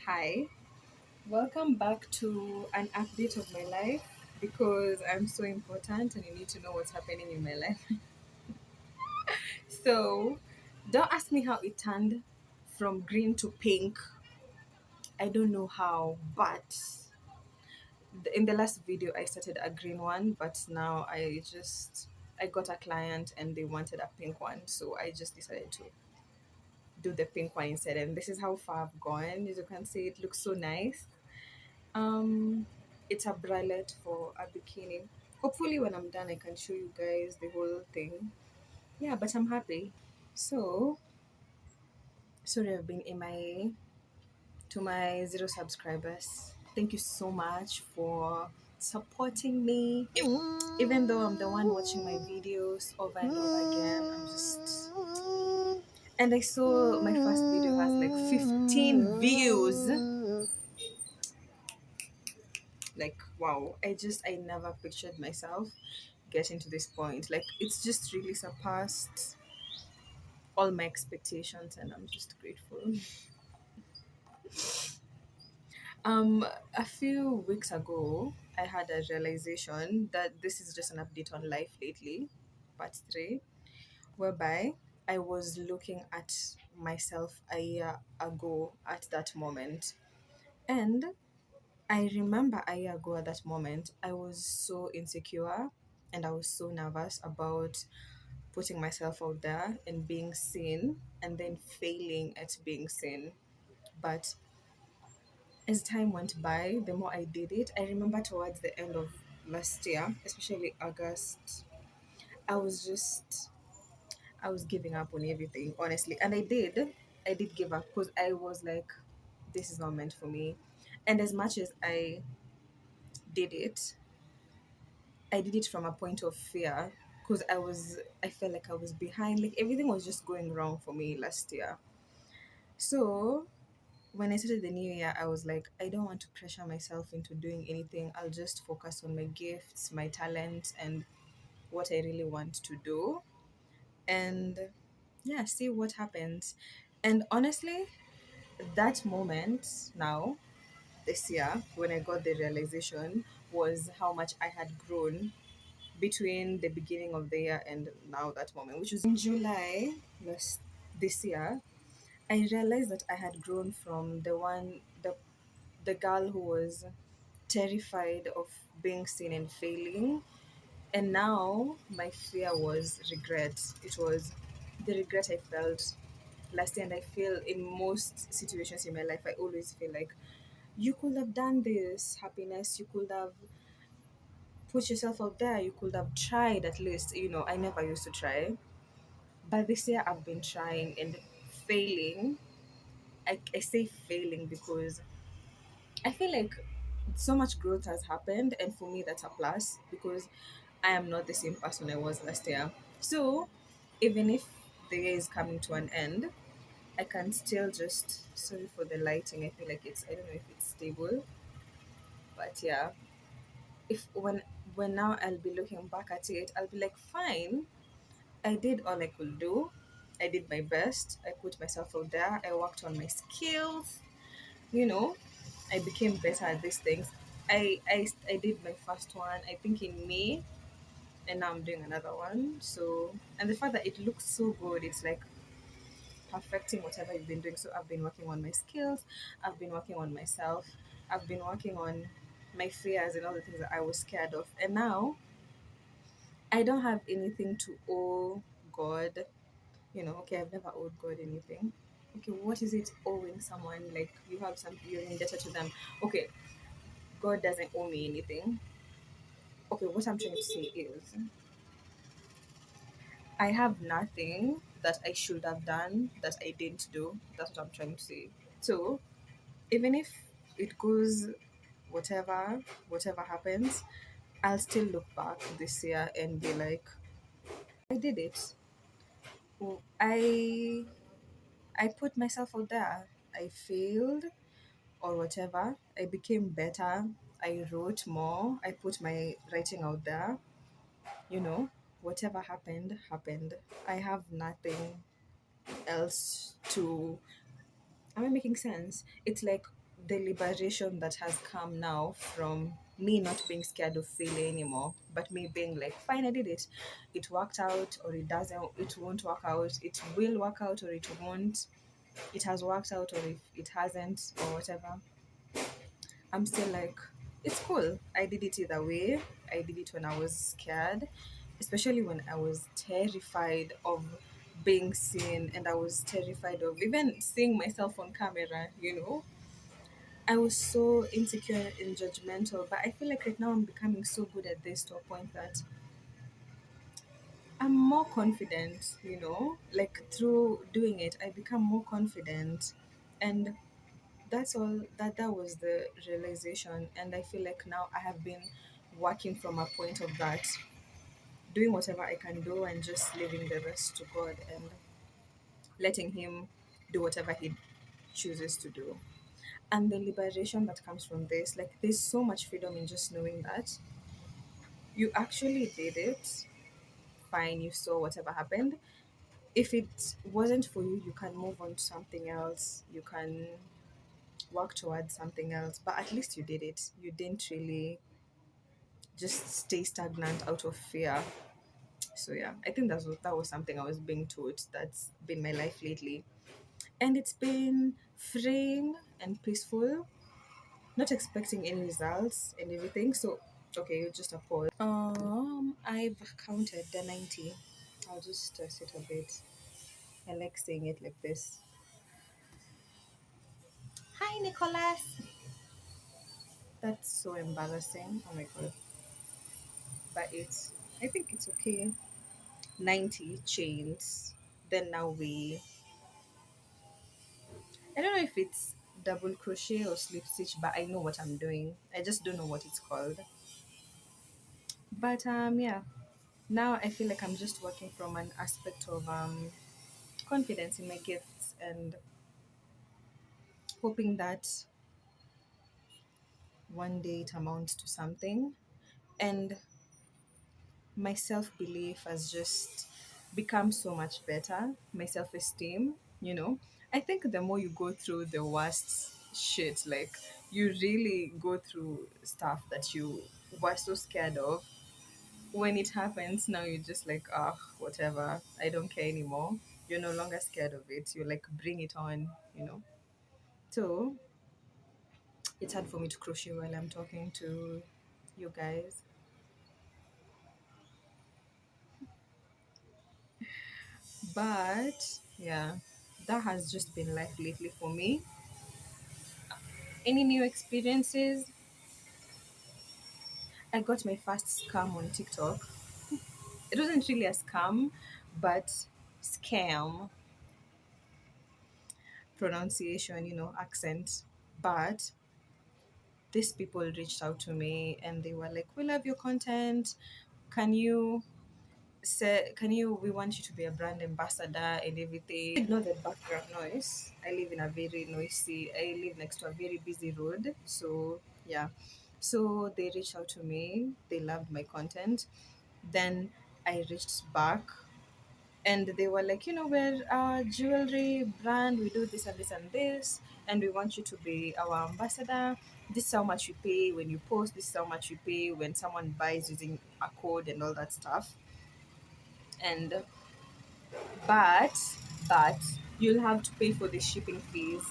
Hi, welcome back to an update of my life because I'm so important and you need to know what's happening in my life. So, don't ask me how it turned from green to pink. I don't know how, but in the last video I started a green one, but now I got a client and they wanted a pink one, so I just decided to do the pink one instead. And this is how far I've gone. As you can see, it looks so nice. Um, it's a bralette for a bikini. Hopefully, when I'm done, I can show you guys the whole thing. Yeah, but I'm happy. So, sorry, I've been MIA to my zero subscribers. Thank you so much for supporting me. Even though I'm the one watching my videos over and over again, and I saw my first video has like 15 views. Like, wow, I never pictured myself getting to this point. Like, it's just really surpassed all my expectations and I'm just grateful. um a few weeks ago I had a realization that this is just an update on life lately, part 3, whereby I was looking at myself a year ago at that moment. And I remember a year ago at that moment, I was so insecure and I was so nervous about putting myself out there and being seen and then failing at being seen. But as time went by, the more I did it, I remember towards the end of last year, especially August, I was just, I was giving up on everything, honestly. And I did give up because I was like, this is not meant for me. And as much as did it, I did it from a point of fear because I felt like I was behind. Like everything was just going wrong for me last year. So when I started the new year, I was like, I don't want to pressure myself into doing anything. I'll just focus on my gifts, my talents, and what I really want to do. And yeah, see what happens. And honestly, that moment now, this year, when I got the realization, was how much I had grown between the beginning of the year and now that moment, which was in July last this year. I realized that I had grown from the girl who was terrified of being seen and failing, and now my fear was regret. It was the regret I felt last year, and I feel in most situations in my life, I always feel like you could have done this, happiness. You could have put yourself out there. You could have tried at least. I never used to try. But this year I've been trying and failing. I say failing because I feel like so much growth has happened, and for me, that's a plus because I am not the same person I was last year. So, even if the year is coming to an end, I can still just, sorry for the lighting, I feel like I don't know if it's stable, but yeah, if when now I'll be looking back at it, I'll be like, fine, I did all I could do. I did my best. I put myself out there. I worked on my skills. You know, I became better at these things. I did my first one, I think in May, and now I'm doing another one. So, and the fact that it looks so good, it's like perfecting whatever you've been doing. So, I've been working on my skills, I've been working on myself, I've been working on my fears and all the things that I was scared of. And now I don't have anything to owe God. Okay, I've never owed God anything. Okay, what is it owing someone? Like you have some, you're indebted to them. Okay, God doesn't owe me anything. Okay, what I'm trying to say is I have nothing that I should have done that I didn't do. That's what I'm trying to say. So even if it goes whatever happens, I'll still look back this year and be like, I did it. Oh, I put myself out there. I failed or whatever. I became better. I wrote more. I put my writing out there. You know, whatever happened, happened. I have nothing else to. Am I making sense? It's like the liberation that has come now from me not being scared of failure anymore, but me being like, fine, I did it. It worked out, or it doesn't, it won't work out. It will work out, or it won't. It has worked out, or if it hasn't, or whatever. I'm still like, it's cool. I did it either way. I did it when I was scared, especially when I was terrified of being seen, and I was terrified of even seeing myself on camera, you know. I was so insecure and judgmental, but I feel like right now I'm becoming so good at this to a point that I'm more confident, you know, like through doing it, I become more confident. And that's all that was the realization. And I feel like now I have been working from a point of that, doing whatever I can do and just leaving the rest to God and letting Him do whatever He chooses to do. And the liberation that comes from this, like, there's so much freedom in just knowing that you actually did it. Fine, you saw whatever happened. If it wasn't for you, you can move on to something else. You can work towards something else. But at least you did it. You didn't really just stay stagnant out of fear. So yeah, I think that was something I was being taught. That's been my life lately, and it's been freeing and peaceful. Not expecting any results and everything. So okay, just a pause. I've counted the 90. I'll just stress it a bit. I like saying it like this. Hi, Nicholas. That's so embarrassing. Oh my god. But I think it's okay. 90 chains. Then now I don't know if it's double crochet or slip stitch, but I know what I'm doing. I just don't know what it's called. But yeah. Now I feel like I'm just working from an aspect of confidence in my gifts and hoping that one day it amounts to something. And my self belief has just become so much better. My self esteem, you know. I think the more you go through the worst shit, like you really go through stuff that you were so scared of. When it happens, now you're just like, ah, whatever. I don't care anymore. You're no longer scared of it. You're like, bring it on, you know. So it's hard for me to crochet while I'm talking to you guys. But yeah, that has just been life lately for me. Any new experiences? I got my first scam on TikTok. It wasn't really a scam, but scam pronunciation, you know, accent. But these people reached out to me and they were like, "We love your content. Can you can you, we want you to be a brand ambassador and everything." Ignore the background noise. I live in a very noisy, I live next to a very busy road. So yeah. So they reached out to me. They loved my content. Then I reached back and they were like, you know, we're a jewelry brand, we do this and this and this, and we want you to be our ambassador. This is how much you pay when you post, this is how much you pay when someone buys using a code and all that stuff. And but but you'll have to pay for the shipping fees.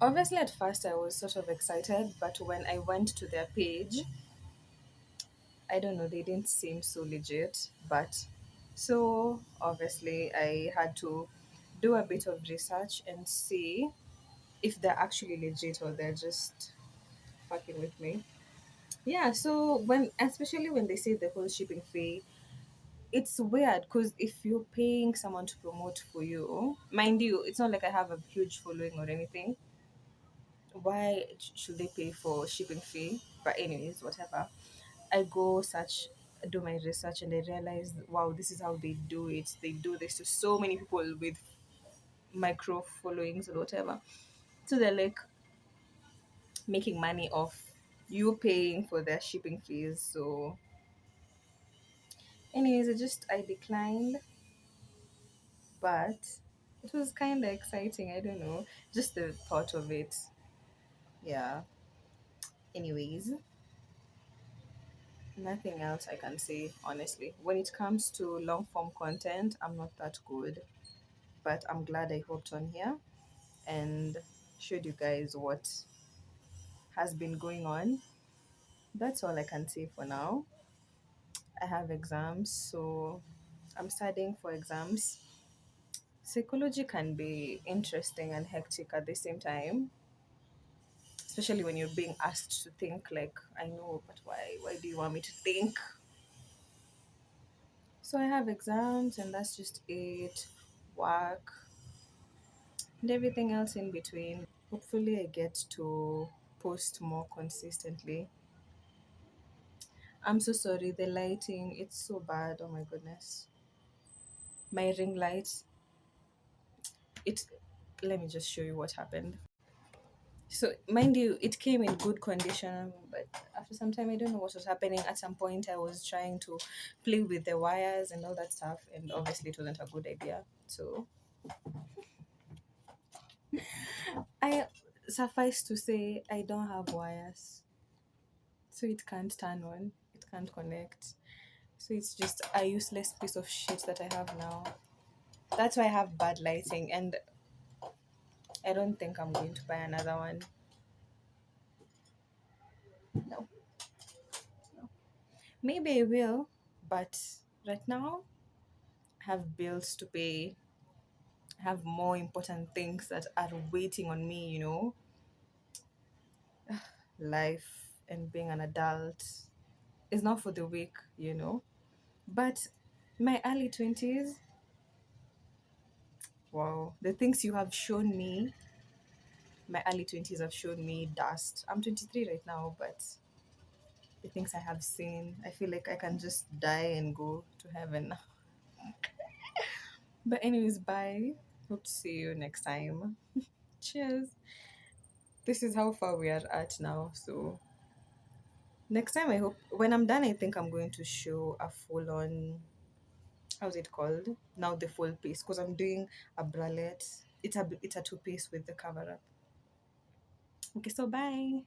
Obviously at first I was sort of excited, but when I went to their page, I don't know, they didn't seem so legit. But so obviously I had to do a bit of research and see if they're actually legit or they're just fucking with me. Yeah, so when, especially when they say the whole shipping fee, it's weird because if you're paying someone to promote for you, mind you, it's not like I have a huge following or anything. Why should they pay for shipping fee? But anyways, whatever. I go search, do my research, and I realize, wow, this is how they do it. They do this to so many people with micro followings or whatever. So they're like making money off you paying for their shipping fees. So, anyways, I declined, but it was kind of exciting. I don't know, just the thought of it. Yeah. Anyways, nothing else I can say, honestly. When it comes to long form content, I'm not that good, but I'm glad I hopped on here and showed you guys what has been going on. That's all I can say for now. I have exams, so I'm studying for exams. Psychology can be interesting and hectic at the same time, especially when you're being asked to think. Like, I know, but why? Why do you want me to think? So I have exams, and that's just it. Work and everything else in between. Hopefully, I get to post more consistently. I'm so sorry, the lighting, it's so bad. Oh my goodness. My ring light, it, let me just show you what happened. So, mind you, it came in good condition, but after some time, I don't know what was happening. At some point, I was trying to play with the wires and all that stuff, and obviously, it wasn't a good idea. So, I suffice to say, I don't have wires, so it can't turn on, it can't connect. So, it's just a useless piece of shit that I have now. That's why I have bad lighting, and I don't think I'm going to buy another one. No, no. Maybe I will, but right now, I have bills to pay, have more important things that are waiting on me, life and being an adult is not for the weak. But my early 20s, wow, the things you have shown me, my early 20s have shown me dust. I'm 23 right now, but the things I have seen, I feel like I can just die and go to heaven. But, anyways, bye. Hope to see you next time. Cheers. This is how far we are at now, so next time, I hope when I'm done, I think I'm going to show a full on, how's it called? Now the full piece because I'm doing a bralette. It's a two piece with the cover up. Okay, so bye.